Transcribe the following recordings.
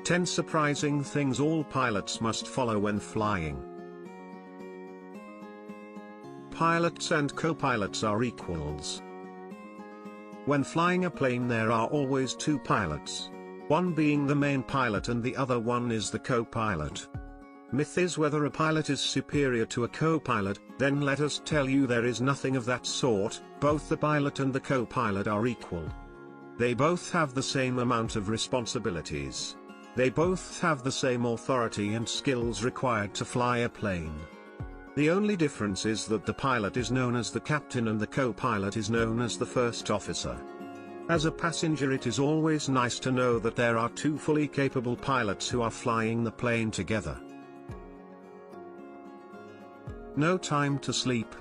10 surprising things all pilots must follow when flying. Pilots and co-pilots are equals. When flying a plane there are always two pilots. One being the main pilot and the other one is the co-pilot. Myth is whether a pilot is superior to a co-pilot, then let us tell you there is nothing of that sort, both the pilot and the co-pilot are equal. They both have the same amount of responsibilities. They both have the same authority and skills required to fly a plane. The only difference is that the pilot is known as the captain and the co-pilot is known as the first officer. As a passenger it is always nice to know that there are two fully capable pilots who are flying the plane together. No time to sleep.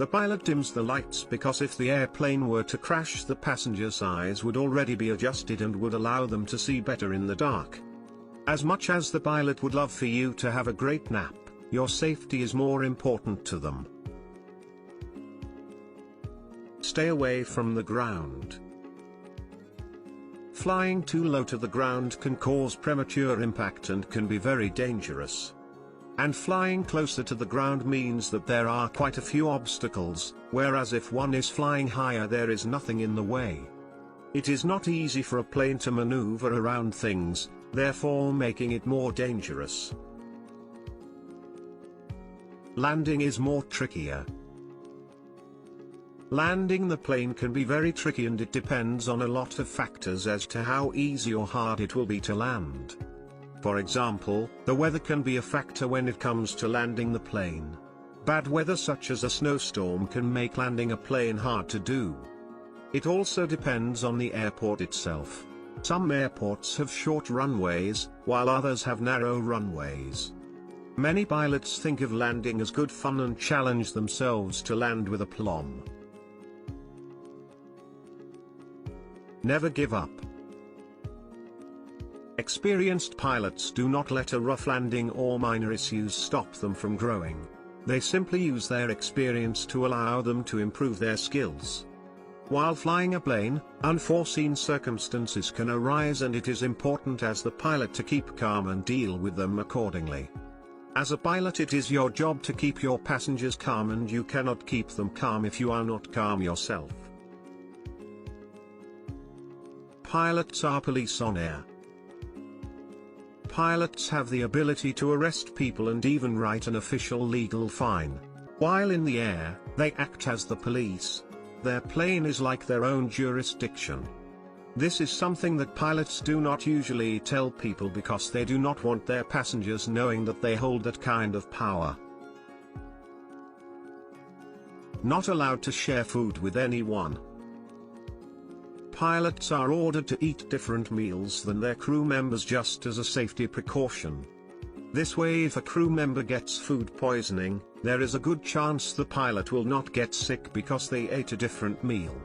The pilot dims the lights because if the airplane were to crash the passengers' eyes would already be adjusted and would allow them to see better in the dark. As much as the pilot would love for you to have a great nap, your safety is more important to them. Stay away from the ground. Flying too low to the ground can cause premature impact and can be very dangerous. And flying closer to the ground means that there are quite a few obstacles, whereas if one is flying higher there is nothing in the way. It is not easy for a plane to maneuver around things, therefore making it more dangerous. Landing is more trickier. Landing the plane can be very tricky and it depends on a lot of factors as to how easy or hard it will be to land. For example, the weather can be a factor when it comes to landing the plane. Bad weather such as a snowstorm can make landing a plane hard to do. It also depends on the airport itself. Some airports have short runways, while others have narrow runways. Many pilots think of landing as good fun and challenge themselves to land with aplomb. Never give up. Experienced pilots do not let a rough landing or minor issues stop them from growing. They simply use their experience to allow them to improve their skills. While flying a plane, unforeseen circumstances can arise and it is important as the pilot to keep calm and deal with them accordingly. As a pilot it is your job to keep your passengers calm and you cannot keep them calm if you are not calm yourself. Pilots are police on air. Pilots have the ability to arrest people and even write an official legal fine. While in the air, they act as the police. Their plane is like their own jurisdiction. This is something that pilots do not usually tell people because they do not want their passengers knowing that they hold that kind of power. Not allowed to share food with anyone. Pilots are ordered to eat different meals than their crew members just as a safety precaution. This way if a crew member gets food poisoning, there is a good chance the pilot will not get sick because they ate a different meal.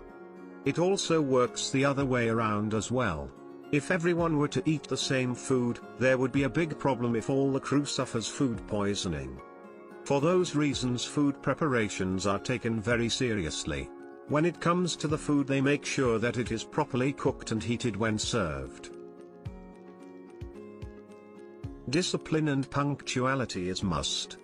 It also works the other way around as well. If everyone were to eat the same food, there would be a big problem if all the crew suffers food poisoning. For those reasons food preparations are taken very seriously. When it comes to the food they make sure that it is properly cooked and heated when served. Discipline and punctuality is must.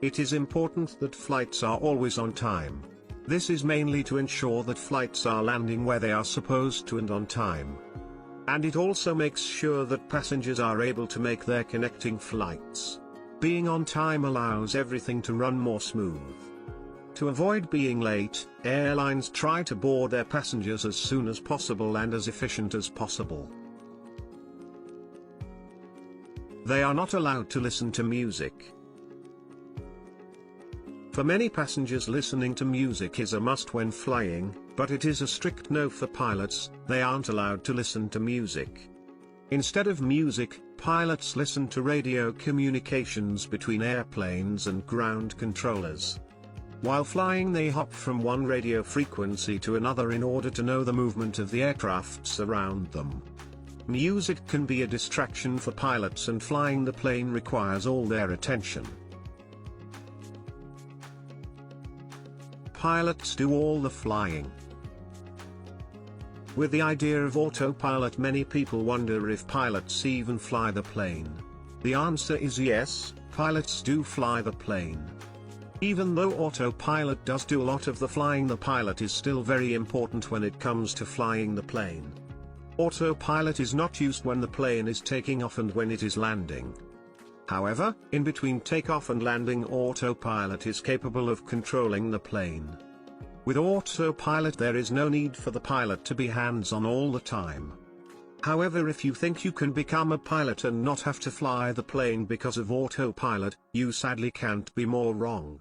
It is important that flights are always on time. This is mainly to ensure that flights are landing where they are supposed to and on time. And it also makes sure that passengers are able to make their connecting flights. Being on time allows everything to run more smooth. To avoid being late, airlines try to board their passengers as soon as possible and as efficient as possible. They are not allowed to listen to music. For many passengers listening to music is a must when flying, but it is a strict no for pilots. They aren't allowed to listen to music. Instead of music, pilots listen to radio communications between airplanes and ground controllers. While flying they hop from one radio frequency to another in order to know the movement of the aircrafts around them. Music can be a distraction for pilots and flying the plane requires all their attention. Pilots do all the flying. With the idea of autopilot, many people wonder if pilots even fly the plane. The answer is yes, pilots do fly the plane. Even though autopilot does do a lot of the flying, the pilot is still very important when it comes to flying the plane. Autopilot is not used when the plane is taking off and when it is landing. However, in between takeoff and landing, autopilot is capable of controlling the plane. With autopilot, there is no need for the pilot to be hands-on all the time. However, if you think you can become a pilot and not have to fly the plane because of autopilot, you sadly can't be more wrong.